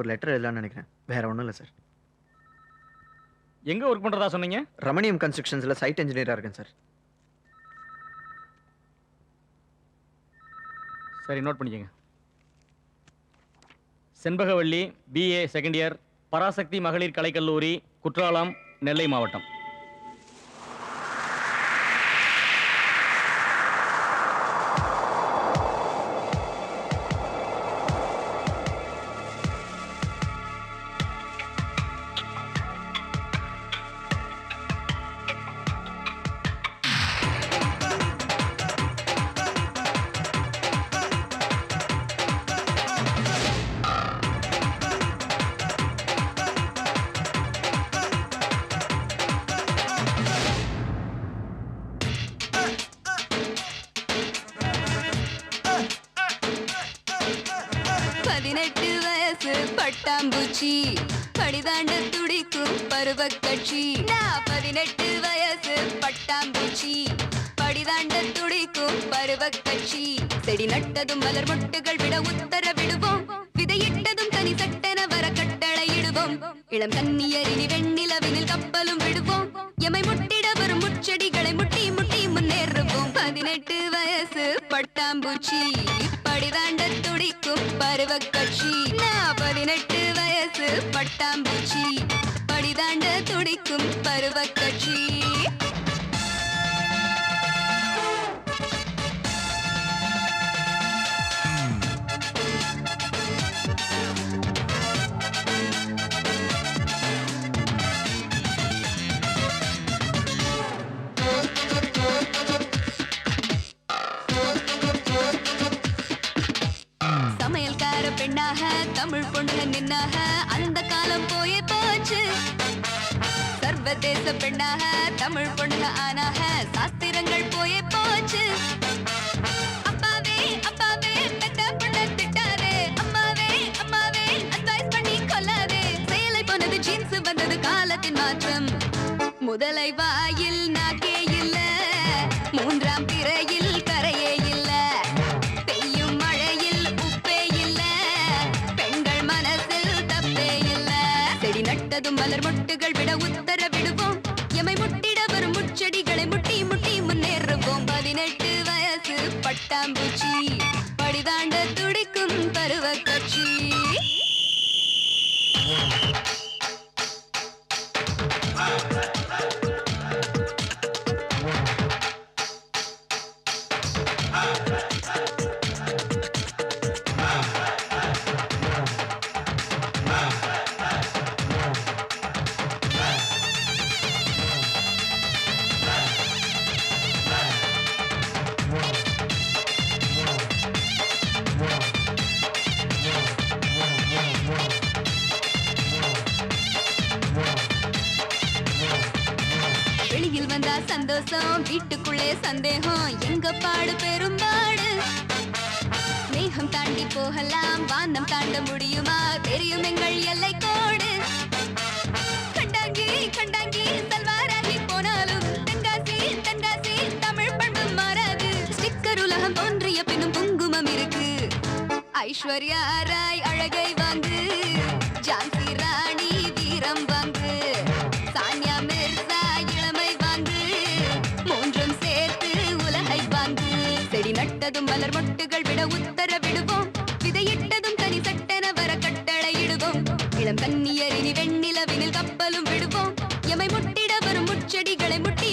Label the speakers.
Speaker 1: ஒரு லெட்டர் எழுதலாம்னு நினைக்கிறேன். வேற ஒண்ணும் இல்ல சார்.
Speaker 2: எங்க ஒர்க் பண்றதா சொன்னீங்க?
Speaker 1: ரமணியம் கன்ஸ்ட்ரக்ஷன்ஸ்ல சைட் இன்ஜினியரா இருக்கேன் சார்.
Speaker 2: சரி, நோட் பண்ணிக்கங்க. Shenbagavalli, BA second year, Parasakthi மகளிர் கலைக்கல்லூரி, குற்றாலம், நெல்லை மாவட்டம்.
Speaker 3: பட்டாம்பூச்சி படிதாண்ட துடிக்கும் பருவக் கட்சி. 18 வயசு பட்டாம்பூச்சி படிதாண்ட துடிக்கும் பருவக் கட்சி. செடி நட்டதும் மலர் மொட்டுகள் விட உத்தரவிடுவோம். விதையிட்டதும் தனி சட்டென வர கட்டளையிடுவோம். இளம் கன்னியரினி வெண்ணிலவினில் கப்பலும் விடுவோம். எமை முட்டிட வரும் முச்செடிகளை முட்டி முட்டி முன்னேறுவோம். 18 வயசு பட்டாம்பூச்சி படிதாண்ட துடிக்கும் பருவக் கட்சி. 18 வயசு பட்டாம்பூச்சி படிதாண்ட துடிக்கும் பருவக் கட்சி. சமையல்கார பெண்ணாக தமிழ் பொண்ணு நின்னாக அந்த காலம் போயே போச்சு. சர்வதேச பெண்ணாக தமிழ் பொண்ணு ஆனாக சாஸ்திரங்கள் போயே போச்சு. அப்பாவே அப்பாவே பெத்த பொண்ண திட்டாதே. அம்மாவே அம்மாவே அட்வைஸ் பண்ணி கொள்ளாதே. செயலை போனது ஜீன்ஸ் வந்தது காலத்தின் மாற்றம். முதலை வாயில் நாக்கே இல்ல, மூன்றாம் பிறையில் கரையே இல்ல. பெய்யும் மழையில் உப்பே இல்ல, பெண்கள் மனசில் தப்பே இல்ல. செடி நட்டதும் மலர் மொட்டுகள் விட உத்தரவிடுவோம். எமை முட்டிட வரும் முச்செடிகளை முட்டி முட்டி முன்னேறுவோம். 18 வயசு பட்டாம்பூச்சி படிதாண்ட துடிக்கும் பருவக் கட்சி. வெளியில் வந்தா சந்தோஷம், வீட்டுக்குள்ளே சந்தேகம். எங்க பாடு பெரும்பாடு. மேகம் தாண்டி போகலாம், வானம் தாண்ட முடியுமா? தெரியும் எங்கள் எல்லை கோடு. கண்டாங்கி கண்டாங்கி சல்வாராகி போனாலும் தென்காசி தென்காசி தமிழ் பண்பு மாறாது. ஸ்டிக்கர் உலகம் தோன்றிய பின்னும் குங்குமம் இருக்கு. ஐஸ்வர்யா ராய் அழகை வாங்கு, ஜான்சி ராணி வீரம் வாங்கு, சானியா மிர்சா இளமை வாங்கு, மூன்றும் சேர்த்து உலகை வாங்கு. செடி நட்டதும் மலர் மொட்டுகள் விட உத்தரவிடுவோம். விதையிட்டதும் தனி சட்டென வர கட்டளையிடுவோம். இளம் கன்னியரினி வெண்ணிலவினில் கப்பலும் விடுவோம். எமை முட்டிட வரும் முச்செடிகளை முட்டி